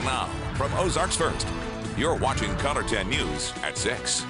now, from Ozarks First, you're watching Color 10 News at 6.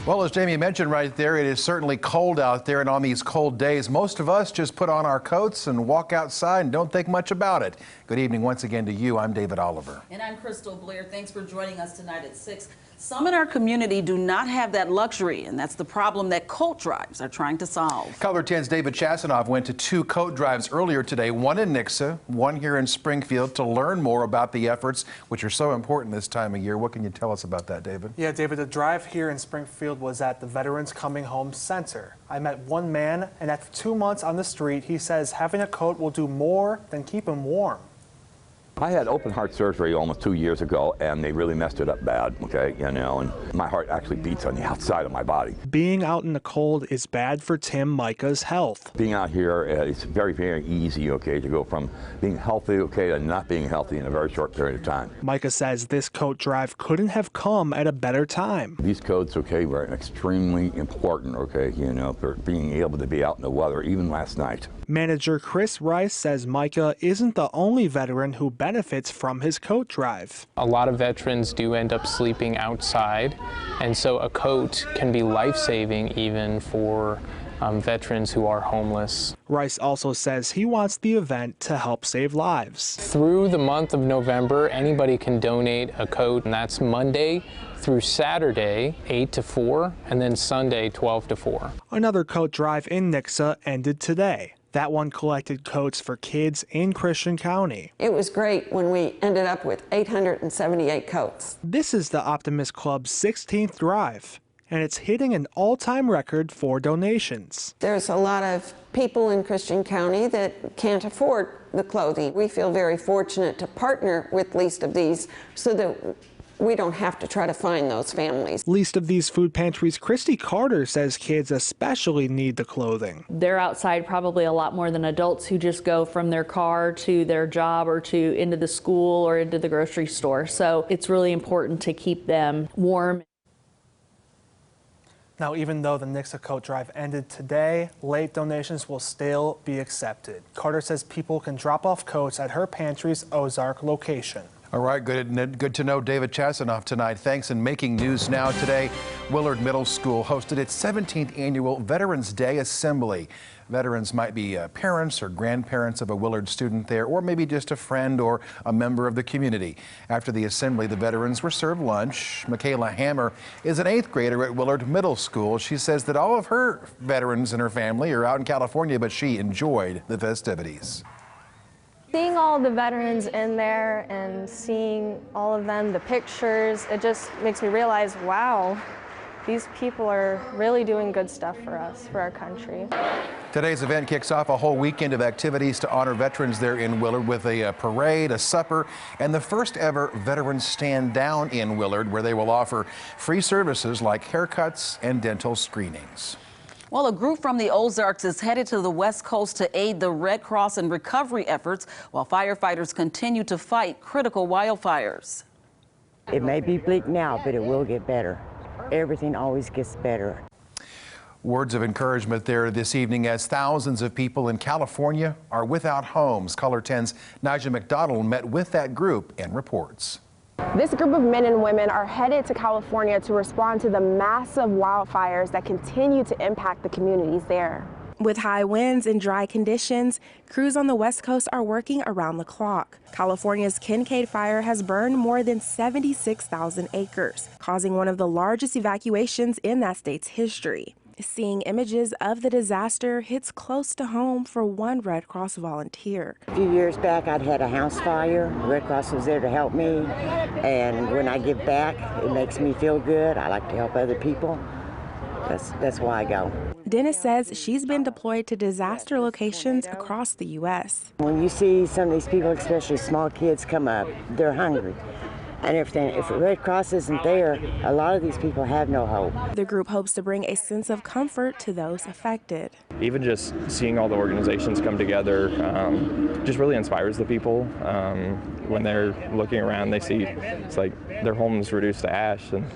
Well, as Jamie mentioned right there, it is certainly cold out there, and on these cold days, most of us just put on our coats and walk outside and don't think much about it. Good evening once again to you. I'm David Oliver. And I'm Chrystal Blair. Thanks for joining us tonight at 6. Some in our community do not have that luxury, and that's the problem that coat drives are trying to solve. Color 10's David Chasanoff went to 2 coat drives earlier today, one in Nixa, one here in Springfield, to learn more about the efforts, which are so important this time of year. What can you tell us about that, David? Yeah, David, the drive here in Springfield was at the Veterans Coming Home Center. I met one man, and after 2 months on the street, he says having a coat will do more than keep him warm. I had open heart surgery almost 2 years ago, and they really messed it up bad, okay, you know, and my heart actually beats on the outside of my body. Being out in the cold is bad for MIKA's health. Being out here, it's very, very easy, okay, to go from being healthy, okay, to not being healthy in a very short period of time. MIKA says this coat drive couldn't have come at a better time. These coats, okay, were extremely important, okay, you know, for being able to be out in the weather, even last night. Manager Chris Rice says MIKA isn't the only veteran who benefits from his coat drive. A lot of veterans do end up sleeping outside, and so a coat can be life-saving even for veterans who are homeless. Rice also says he wants the event to help save lives. Through the month of November, anybody can donate a coat, and that's Monday through Saturday, 8 to 4, and then Sunday, 12 to 4. Another coat drive in Nixa ended today. That one collected coats for kids in Christian County. It was great when we ended up with 878 coats. This is the Optimist Club's 16th drive, and it's hitting an all-time record for donations. There's a lot of people in Christian County that can't afford the clothing. We feel very fortunate to partner with Least of These so that we don't have to try to find those families. Least of These food pantries' Christy Carter says kids especially need the clothing. They're outside probably a lot more than adults who just go from their car to their job or to into the school or into the grocery store. So it's really important to keep them warm. Now, even though the Nixa coat drive ended today, late donations will still be accepted. Carter says people can drop off coats at her pantry's Ozark location. All right, good to know David Chasanoff tonight. Thanks. And making news now today, Willard Middle School hosted its 17th annual Veterans Day Assembly. Veterans might be parents or grandparents of a Willard student there, or maybe just a friend or a member of the community. After the assembly, the veterans were served lunch. MIKAYLA Hammer is an 8th grader at Willard Middle School. She says that all of her veterans and her family are out in California, but she enjoyed the festivities. Seeing all the veterans in there and seeing all of them, the pictures, it just makes me realize, wow, these people are really doing good stuff for us, for our country. Today's event kicks off a whole weekend of activities to honor veterans there in Willard with a parade, a supper, and the first ever Veterans Stand Down in Willard, where they will offer free services like haircuts and dental screenings. Well, a group from the Ozarks is headed to the West Coast to aid the Red Cross and recovery efforts while firefighters continue to fight critical wildfires. It may be bleak now, but it will get better. Everything always gets better. Words of encouragement there this evening as thousands of people in California are without homes. Color 10's Nigel McDonald met with that group and reports. This group of men and women are headed to California to respond to the massive wildfires that continue to impact the communities there. With high winds and dry conditions, crews on the West Coast are working around the clock. California's Kincaid fire has burned more than 76,000 acres, causing one of the largest evacuations in that state's history. Seeing images of the disaster hits close to home for one Red Cross volunteer. A few years back, I'd had a house fire. Red Cross was there to help me, and when I give back, it makes me feel good. I like to help other people. That's why I go. Dennis says she's been deployed to disaster locations across the U.S. When you see some of these people, especially small kids, come up, they're hungry. And everything. If the Red Cross isn't there, a lot of these people have no hope. The group hopes to bring a sense of comfort to those affected. Even just seeing all the organizations come together just really inspires the people. When they're looking around, they see it's like their homes reduced to ash, and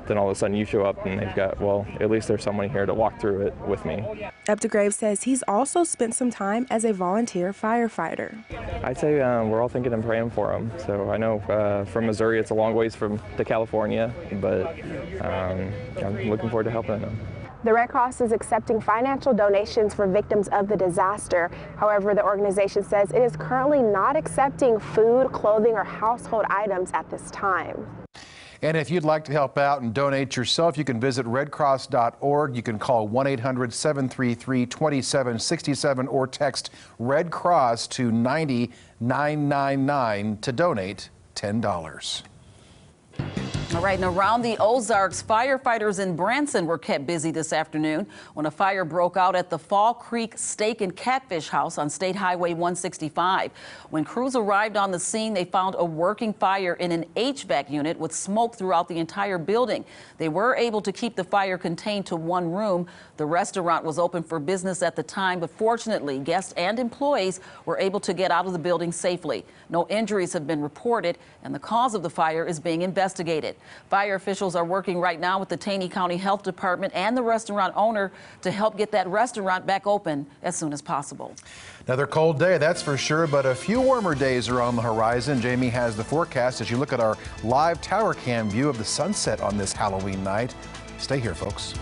then all of a sudden you show up and they've got, well, at least there's someone here to walk through it with me. UPDEGRAVE says he's also spent some time as a volunteer firefighter. I'd say we're all thinking and praying for him. So I know from Missouri it's a long ways to California, but I'm looking forward to helping him. The Red Cross is accepting financial donations for victims of the disaster. However, the organization says it is currently not accepting food, clothing, or household items at this time. And if you'd like to help out and donate yourself, you can visit redcross.org. You can call 1-800-733-2767 or text Red Cross to 90999 to donate $10. All right, and around the Ozarks, firefighters in Branson were kept busy this afternoon when a fire broke out at the Fall Creek Steak and Catfish House on State Highway 165. When crews arrived on the scene, they found a working fire in an HVAC unit with smoke throughout the entire building. They were able to keep the fire contained to one room. The restaurant was open for business at the time, but fortunately, guests and employees were able to get out of the building safely. No injuries have been reported, and the cause of the fire is being investigated. Fire officials are working right now with the Taney County Health Department and the restaurant owner to help get that restaurant back open as soon as possible. Another cold day, that's for sure, but a few warmer days are on the horizon. Jamie has the forecast as you look at our live tower cam view of the sunset on this Halloween night. Stay here, folks.